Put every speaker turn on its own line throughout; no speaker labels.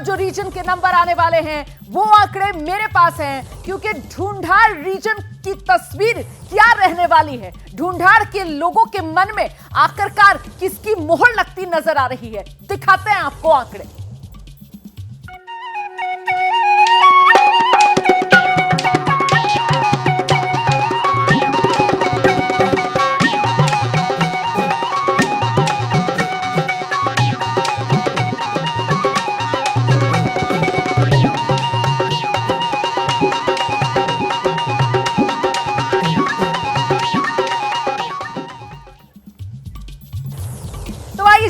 अब जो रीजन के नंबर आने वाले हैं वो आंकड़े मेरे पास हैं, क्योंकि ढूंढाड़ रीजन की तस्वीर क्या रहने वाली है, ढूंढाड़ के लोगों के मन में आखिरकार किसकी मोहर लगती नजर आ रही है, दिखाते हैं आपको आंकड़े।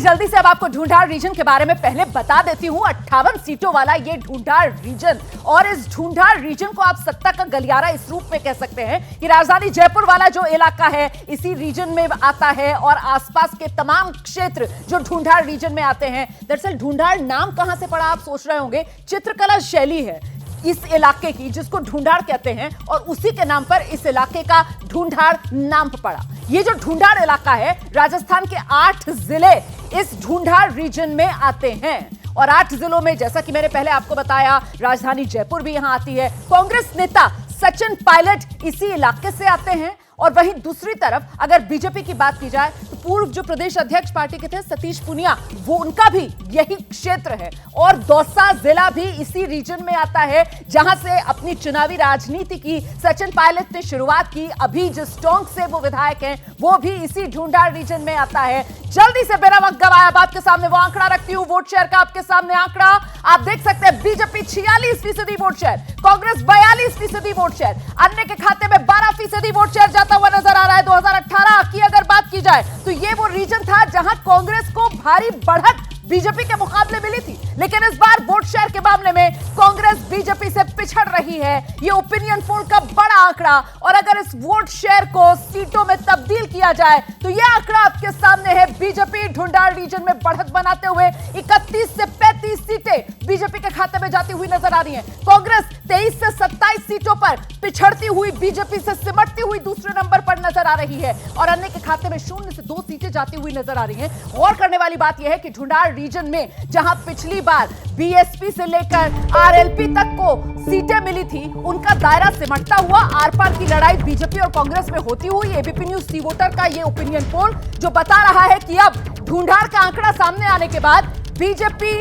जल्दी से अब आपको ढूंढाड़ रीजन के बारे में पहले बता देती हूं। 58 सीटों वाला ये ढूंढाड़ रीजन, और इस ढूंढाड़ रीजन को आप सत्ता का गलियारा इस रूप में कह सकते हैं कि राजधानी जयपुर वाला जो इलाका है इसी रीजन में आता है, और आसपास के तमाम क्षेत्र जो ढूंढाड़ रीजन में आते हैं। दरअसल ढूंढाड़ नाम कहां से पड़ा, आप सोच रहे होंगे, चित्रकला शैली है इस इलाके की जिसको ढूंढाड़ कहते हैं, और उसी के नाम पर इस इलाके का ढूंढाड़ नाम पड़ा। ये जो ढूंढाड़ इलाका है, राजस्थान के 8 जिले इस ढूंढाड़ रीजन में आते हैं, और 8 जिलों में जैसा कि मैंने पहले आपको बताया राजधानी जयपुर भी यहां आती है। कांग्रेस नेता सचिन पायलट इसी इलाके से आते हैं, और वहीं दूसरी तरफ अगर बीजेपी की बात की जाए तो पूर्व जो प्रदेश अध्यक्ष पार्टी के थे सतीश पुनिया, वो उनका भी यही क्षेत्र है, और दौसा जिला भी इसी रीजन में आता है जहां से अपनी चुनावी राजनीति की सचिन पायलट ने शुरुआत की। अभी जिस टोंक से वो विधायक हैं वो भी इसी ढूंढाड़ रीजन में आता है। जल्दी से बिना वक्त गवाए अब आपके सामने वो आंकड़ा रखती हूं, वोट शेयर का आपके सामने आंकड़ा आप देख सकते हैं। BJP 46% vote share, Congress 42% vote share, अन्य के खाते में 12% वोट शेयर जाता हुआ नजर आ रहा है। 2018 की अगर बात की जाए तो ये वो रीजन था जहां कांग्रेस को भारी बढ़त बीजेपी के मुकाबले मिली थी, लेकिन इस बार वोट शेयर के मामले में कांग्रेस बीजेपी से पिछड़ रही है। ये ओपिनियन पोल का बड़ा आंकड़ा, और अगर इस वोट शेयर को सीटों में तब्दील किया जाए तो यह आंकड़ा आपके सामने है। बीजेपी ढूंढाड़ रीजन में बढ़त बनाते हुए 31 से 35 सीटें बीजेपी के खाते में जाती हुई नजर आ रही है। कांग्रेस 23 से 27 सीटों पर पिछड़ती हुई बीजेपी से सिमटती हुई दूसरे नंबर पर नजर आ रही है, और अन्य के खाते में 0 से 2 सीटें जाती हुई नजर आ रही है। और करने वाली बात यह है कि ढूंढाड़ रीजन में जहां पिछली बार बीएसपी से लेकर आरएलपी तक को सीटें मिली थी, उनका दायरा सिमटता हुआ आर पार की लड़ाई बीजेपी और कांग्रेस में होती हुई एबीपी न्यूज सी वोटर का यह ओपिनियन पोल जो बता रहा है कि अब ढूंढाड़ का आंकड़ा सामने आने के बाद बीजेपी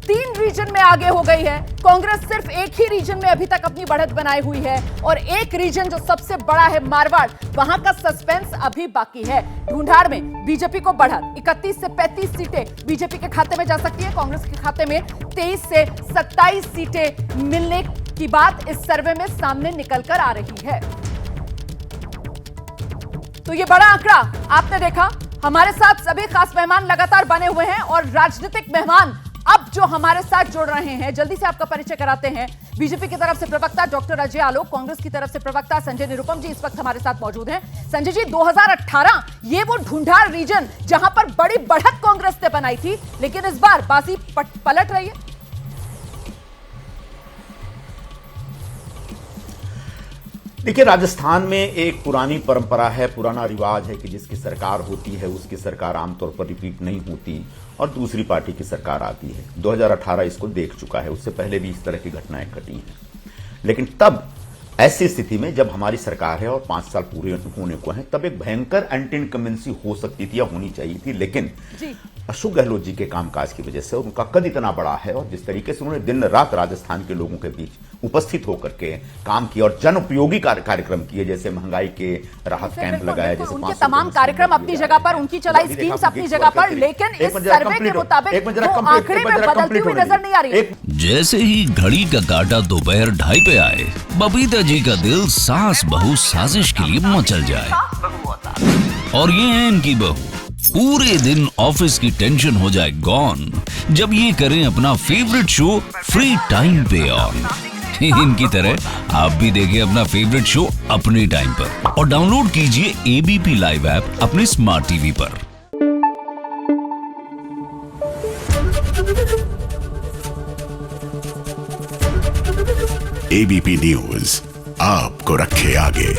3 रीजन में आगे हो गई है, कांग्रेस सिर्फ एक ही रीजन में अभी तक अपनी बढ़त बनाई हुई है, और एक रीजन जो सबसे बड़ा है मारवाड़, वहां का सस्पेंस अभी बाकी है। ढूंढाड़ में बीजेपी को बढ़त 31 से 35 सीटें बीजेपी के खाते में जा सकती है, कांग्रेस के खाते में 23 से 27 सीटें मिलने की बात इस सर्वे में सामने निकल कर आ रही है। तो ये बड़ा आंकड़ा आपने देखा। हमारे साथ सभी खास मेहमान लगातार बने हुए हैं, और राजनीतिक मेहमान अब जो हमारे साथ जुड़ रहे हैं, जल्दी से आपका परिचय कराते हैं। बीजेपी की तरफ से प्रवक्ता डॉक्टर अजय आलोक, कांग्रेस की तरफ से प्रवक्ता संजय निरुपम जी इस वक्त हमारे साथ मौजूद हैं। संजय जी, 2018 ये वो ढूंढाड़ रीजन जहां पर बड़ी बढ़त कांग्रेस ने बनाई थी, लेकिन इस बार बाजी पलट रही है।
देखिए, राजस्थान में एक पुरानी परंपरा है, पुराना रिवाज है कि जिसकी सरकार होती है उसकी सरकार आमतौर पर रिपीट नहीं होती और दूसरी पार्टी की सरकार आती है। 2018 इसको देख चुका है, उससे पहले भी इस तरह की घटनाएं घटी हैं। लेकिन तब ऐसी स्थिति में जब हमारी सरकार है और 5 साल पूरे होने को हैं, तब एक भयंकर एंटी इनकम्बेंसी हो सकती थी या होनी चाहिए थी, लेकिन अशोक गहलोत जी के कामकाज की वजह से उनका कद इतना बड़ा है, और जिस तरीके से उन्होंने दिन रात राजस्थान के लोगों के बीच उपस्थित होकर के काम किया और जन उपयोगी कार्यक्रम किए, जैसे महंगाई के राहत कैंप लगाया, जैसे
उनके तमाम कार्यक्रम अपनी जगह पर, उनकी चलाई स्कीम्स अपनी जगह पर, लेकिन इस सर्वे के मुताबिक वो आंकड़े में बदलती हुई नजर नहीं आ रही है।
जैसे ही घड़ी का काटा दोपहर 2:30 पे आए, बबीता जी का दिल सास बहू साजिश के लिए मचल जाए, और ये है इनकी बहू, पूरे दिन ऑफिस की टेंशन हो जाए गॉन जब ये करें अपना फेवरेट शो फ्री टाइम पे ऑन। इनकी तरह आप भी देखिए अपना फेवरेट शो अपने टाइम पर, और डाउनलोड कीजिए एबीपी लाइव ऐप अपने स्मार्ट टीवी पर।
एबीपी न्यूज आपको रखे आगे।